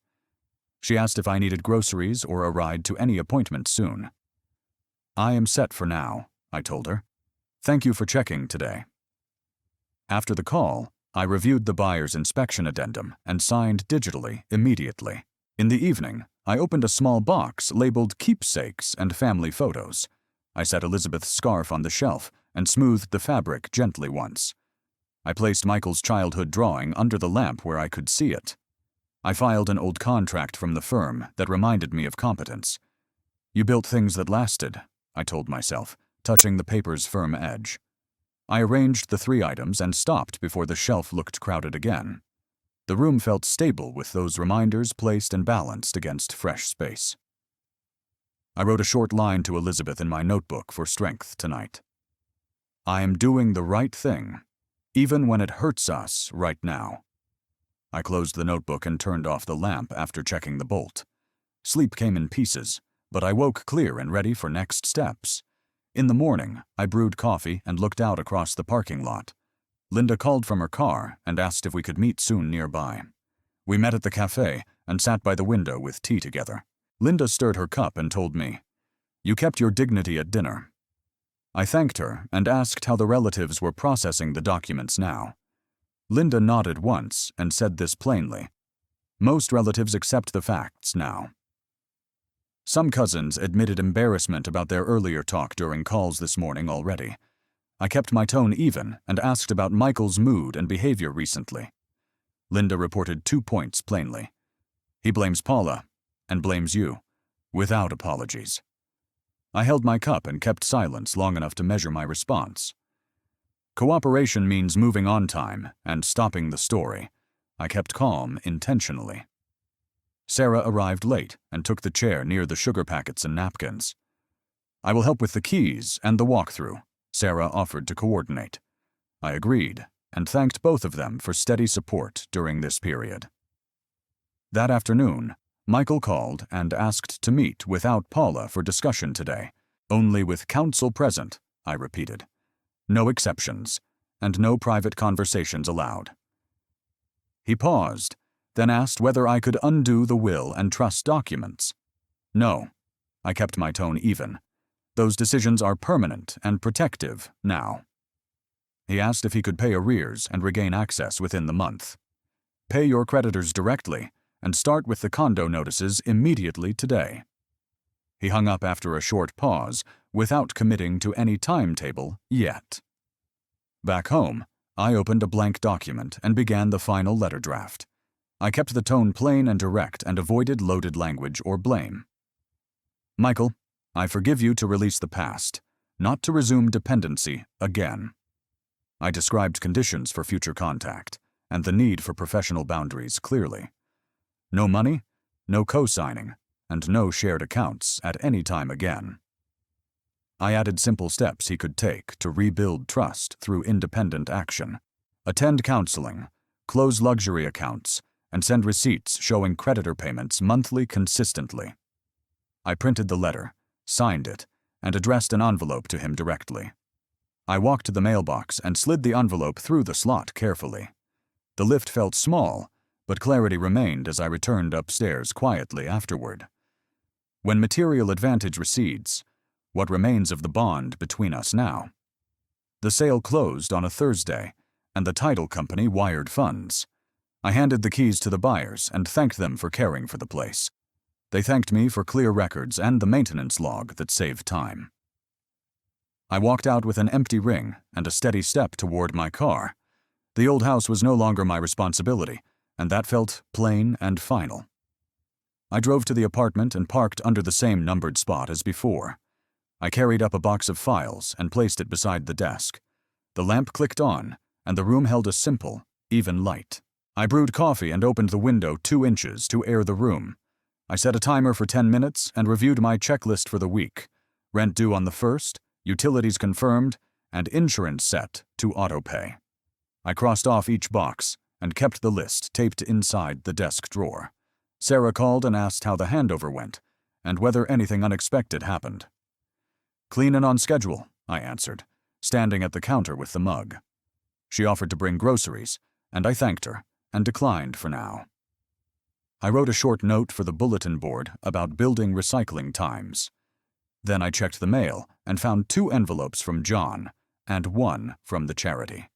She asked if I needed groceries or a ride to any appointment soon. "I am set for now," I told her. "Thank you for checking today." After the call, I reviewed the buyer's inspection addendum and signed digitally immediately. In the evening, I opened a small box labeled keepsakes and family photos. I set Elizabeth's scarf on the shelf and smoothed the fabric gently once. I placed Michael's childhood drawing under the lamp where I could see it. I filed an old contract from the firm that reminded me of competence. "You built things that lasted," I told myself, touching the paper's firm edge. I arranged the 3 items and stopped before the shelf looked crowded again. The room felt stable with those reminders placed and balanced against fresh space. I wrote a short line to Elizabeth in my notebook for strength tonight. "I am doing the right thing, even when it hurts us right now." I closed the notebook and turned off the lamp after checking the bolt. Sleep came in pieces, but I woke clear and ready for next steps. In the morning, I brewed coffee and looked out across the parking lot. Linda called from her car and asked if we could meet soon nearby. We met at the cafe and sat by the window with tea together. Linda stirred her cup and told me, "You kept your dignity at dinner." I thanked her and asked how the relatives were processing the documents now. Linda nodded once and said this plainly. Most relatives accept the facts now. Some cousins admitted embarrassment about their earlier talk during calls this morning already. I kept my tone even and asked about Michael's mood and behavior recently. Linda reported 2 points plainly. He blames Paula and blames you, without apologies. I held my cup and kept silence long enough to measure my response. Cooperation means moving on time and stopping the story. I kept calm intentionally. Sarah arrived late and took the chair near the sugar packets and napkins. "I will help with the keys and the walkthrough," Sarah offered to coordinate. I agreed and thanked both of them for steady support during this period. That afternoon, Michael called and asked to meet without Paula for discussion today. "Only with counsel present," I repeated. "No exceptions, and no private conversations allowed." He paused, then asked whether I could undo the will and trust documents. "No." I kept my tone even. "Those decisions are permanent and protective now." He asked if he could pay arrears and regain access within the month. "Pay your creditors directly and start with the condo notices immediately today." He hung up after a short pause, without committing to any timetable yet. Back home, I opened a blank document and began the final letter draft. I kept the tone plain and direct and avoided loaded language or blame. "Michael, I forgive you to release the past, not to resume dependency again." I described conditions for future contact and the need for professional boundaries clearly. No money, no co-signing, and no shared accounts at any time again. I added simple steps he could take to rebuild trust through independent action. Attend counseling, close luxury accounts, and send receipts showing creditor payments monthly consistently. I printed the letter, signed it, and addressed an envelope to him directly. I walked to the mailbox and slid the envelope through the slot carefully. The lift felt small, but clarity remained as I returned upstairs quietly afterward. When material advantage recedes, what remains of the bond between us now? The sale closed on a Thursday, and the title company wired funds. I handed the keys to the buyers and thanked them for caring for the place. They thanked me for clear records and the maintenance log that saved time. I walked out with an empty ring and a steady step toward my car. The old house was no longer my responsibility, and that felt plain and final. I drove to the apartment and parked under the same numbered spot as before. I carried up a box of files and placed it beside the desk. The lamp clicked on, and the room held a simple, even light. I brewed coffee and opened the window 2 inches to air the room. I set a timer for 10 minutes and reviewed my checklist for the week. Rent due on the 1st, utilities confirmed, and insurance set to autopay. I crossed off each box and kept the list taped inside the desk drawer. Sarah called and asked how the handover went, and whether anything unexpected happened. "Clean and on schedule," I answered, standing at the counter with the mug. She offered to bring groceries, and I thanked her, and declined for now. I wrote a short note for the bulletin board about building recycling times. Then I checked the mail and found 2 envelopes from John and 1 from the charity.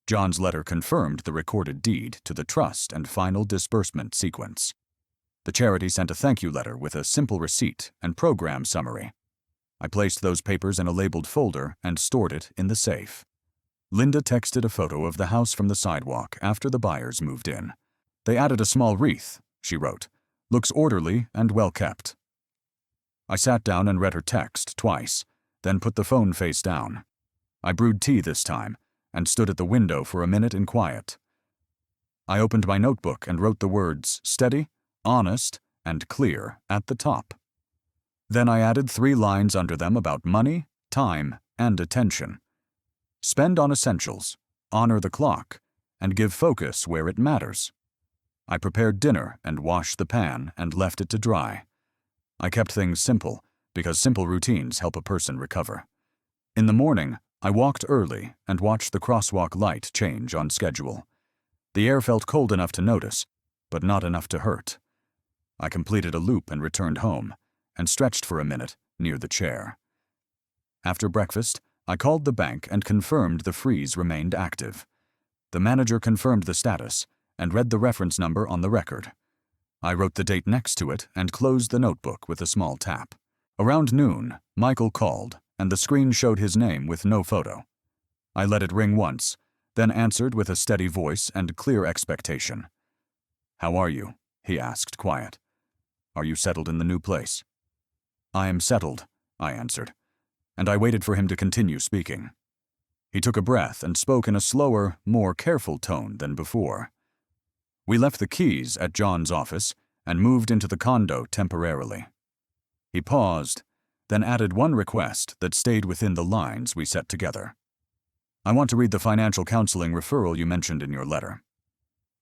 John's letter confirmed the recorded deed to the trust and final disbursement sequence. The charity sent a thank you letter with a simple receipt and program summary. I placed those papers in a labeled folder and stored it in the safe. Linda texted a photo of the house from the sidewalk after the buyers moved in. "They added a small wreath," she wrote. "Looks orderly and well kept." I sat down and read her text twice, then put the phone face down. I brewed tea this time and stood at the window for a minute in quiet. I opened my notebook and wrote the words steady, honest, and clear at the top. Then I added 3 lines under them about money, time, and attention. Spend on essentials, honor the clock, and give focus where it matters. I prepared dinner and washed the pan and left it to dry. I kept things simple because simple routines help a person recover. In the morning, I walked early and watched the crosswalk light change on schedule. The air felt cold enough to notice, but not enough to hurt. I completed a loop and returned home, and stretched for a minute near the chair. After breakfast, I called the bank and confirmed the freeze remained active. The manager confirmed the status and read the reference number on the record. I wrote the date next to it and closed the notebook with a small tap. Around noon, Michael called, and the screen showed his name with no photo. I let it ring once, then answered with a steady voice and clear expectation. "How are you?" he asked, quiet. "Are you settled in the new place?" "I am settled," I answered, and I waited for him to continue speaking. He took a breath and spoke in a slower, more careful tone than before. "We left the keys at John's office and moved into the condo temporarily." He paused, then added one request that stayed within the lines we set together. "I want to read the financial counseling referral you mentioned in your letter."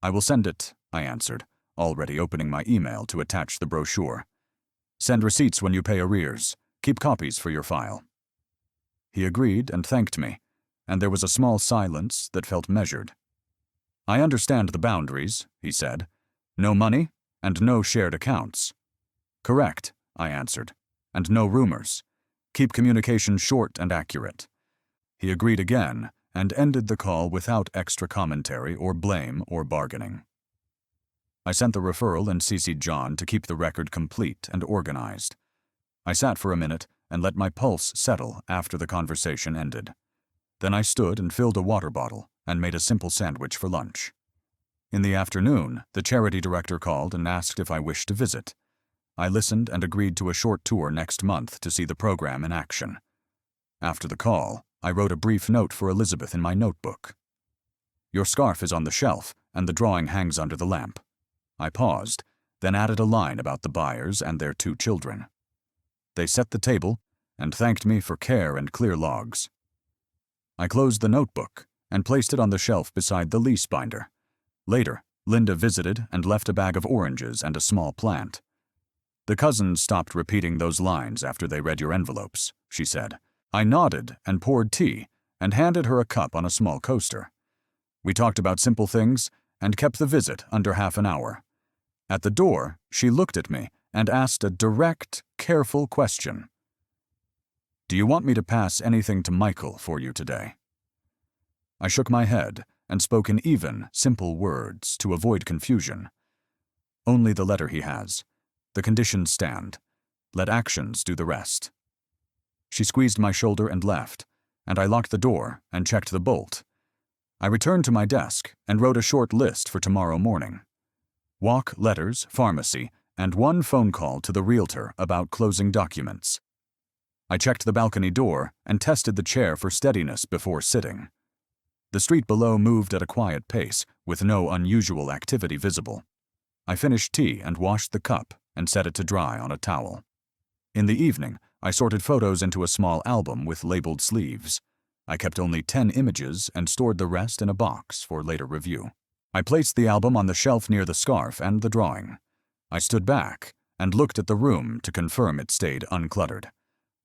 "I will send it," I answered, already opening my email to attach the brochure. "Send receipts when you pay arrears. Keep copies for your file." He agreed and thanked me, and there was a small silence that felt measured. "I understand the boundaries," he said. "No money and no shared accounts." "Correct," I answered, "and no rumors. Keep communication short and accurate." He agreed again and ended the call without extra commentary or blame or bargaining. I sent the referral and CC'd John to keep the record complete and organized. I sat for a minute and let my pulse settle after the conversation ended. Then I stood and filled a water bottle and made a simple sandwich for lunch. In the afternoon, the charity director called and asked if I wished to visit. I listened and agreed to a short tour next month to see the program in action. After the call, I wrote a brief note for Elizabeth in my notebook. "Your scarf is on the shelf, and the drawing hangs under the lamp." I paused, then added a line about the buyers and their 2 children. They set the table and thanked me for care and clear logs. I closed the notebook and placed it on the shelf beside the lease binder. Later, Linda visited and left a bag of oranges and a small plant. "The cousins stopped repeating those lines after they read your envelopes," she said. I nodded and poured tea and handed her a cup on a small coaster. We talked about simple things and kept the visit under half an hour. At the door, she looked at me and asked a direct, careful question. "Do you want me to pass anything to Michael for you today?" I shook my head and spoke in even, simple words to avoid confusion. "Only the letter he has. The conditions stand. Let actions do the rest." She squeezed my shoulder and left, and I locked the door and checked the bolt. I returned to my desk and wrote a short list for tomorrow morning. Walk, letters, pharmacy, and 1 phone call to the realtor about closing documents. I checked the balcony door and tested the chair for steadiness before sitting. The street below moved at a quiet pace, with no unusual activity visible. I finished tea and washed the cup and set it to dry on a towel. In the evening, I sorted photos into a small album with labeled sleeves. I kept only 10 images and stored the rest in a box for later review. I placed the album on the shelf near the scarf and the drawing. I stood back and looked at the room to confirm it stayed uncluttered.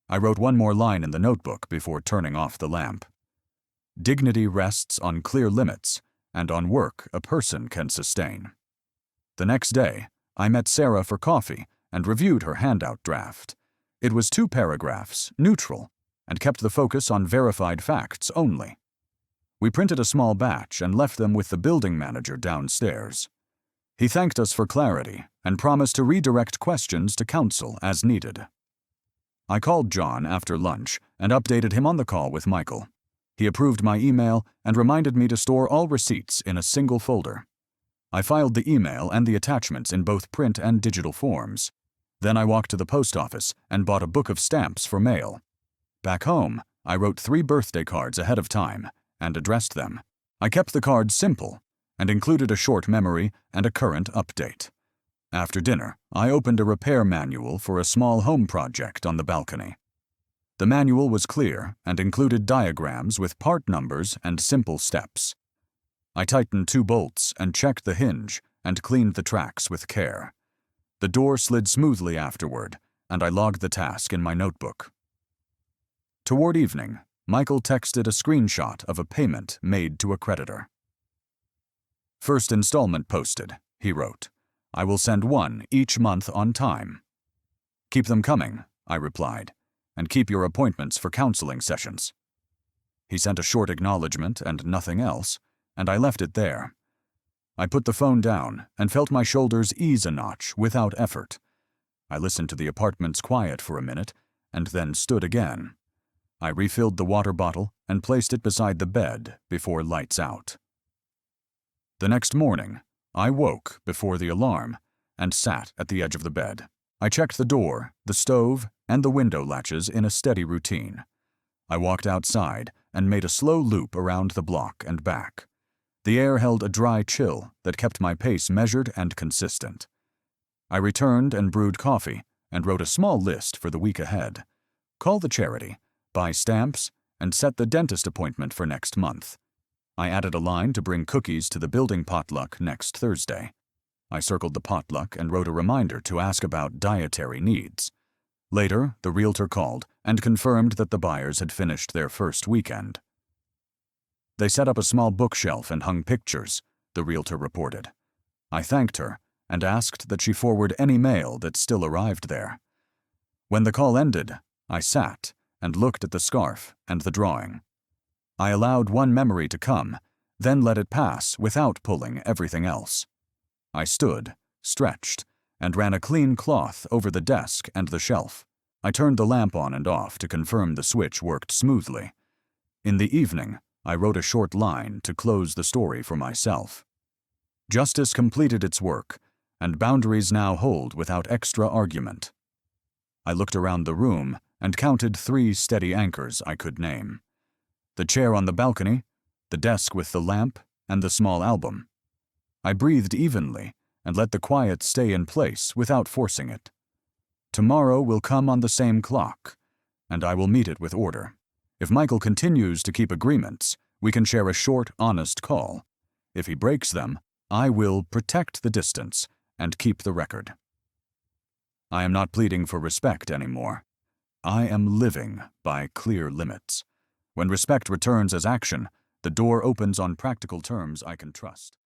I wrote 1 more line in the notebook before turning off the lamp. "Dignity rests on clear limits, and on work a person can sustain." The next day, I met Sarah for coffee and reviewed her handout draft. It was 2 paragraphs, neutral, and kept the focus on verified facts only. We printed a small batch and left them with the building manager downstairs. He thanked us for clarity and promised to redirect questions to counsel as needed. I called John after lunch and updated him on the call with Michael. He approved my email and reminded me to store all receipts in a single folder. I filed the email and the attachments in both print and digital forms. Then I walked to the post office and bought a book of stamps for mail. Back home, I wrote 3 birthday cards ahead of time and addressed them. I kept the cards simple and included a short memory and a current update. After dinner, I opened a repair manual for a small home project on the balcony. The manual was clear and included diagrams with part numbers and simple steps. I tightened 2 bolts and checked the hinge and cleaned the tracks with care. The door slid smoothly afterward, and I logged the task in my notebook. Toward evening, Michael texted a screenshot of a payment made to a creditor. "First installment posted," he wrote. "I will send one each month on time." "Keep them coming," I replied, "and keep your appointments for counseling sessions." He sent a short acknowledgement and nothing else, and I left it there. I put the phone down and felt my shoulders ease a notch without effort. I listened to the apartment's quiet for a minute and then stood again. I refilled the water bottle and placed it beside the bed before lights out. The next morning, I woke before the alarm and sat at the edge of the bed. I checked the door, the stove, and the window latches in a steady routine. I walked outside and made a slow loop around the block and back. The air held a dry chill that kept my pace measured and consistent. I returned and brewed coffee and wrote a small list for the week ahead. Call the charity, buy stamps, and set the dentist appointment for next month. I added a line to bring cookies to the building potluck next Thursday. I circled the potluck and wrote a reminder to ask about dietary needs. Later, the realtor called and confirmed that the buyers had finished their first weekend. They set up a small bookshelf and hung pictures, the realtor reported. I thanked her and asked that she forward any mail that still arrived there. When the call ended, I sat and looked at the scarf and the drawing. I allowed one memory to come, then let it pass without pulling everything else. I stood, stretched, and ran a clean cloth over the desk and the shelf. I turned the lamp on and off to confirm the switch worked smoothly. In the evening, I wrote a short line to close the story for myself. Justice completed its work, and boundaries now hold without extra argument. I looked around the room and counted 3 steady anchors I could name: the chair on the balcony, the desk with the lamp, and the small album. I breathed evenly and let the quiet stay in place without forcing it. Tomorrow will come on the same clock, and I will meet it with order. If Michael continues to keep agreements, we can share a short, honest call. If he breaks them, I will protect the distance and keep the record. I am not pleading for respect anymore. I am living by clear limits. When respect returns as action, the door opens on practical terms I can trust.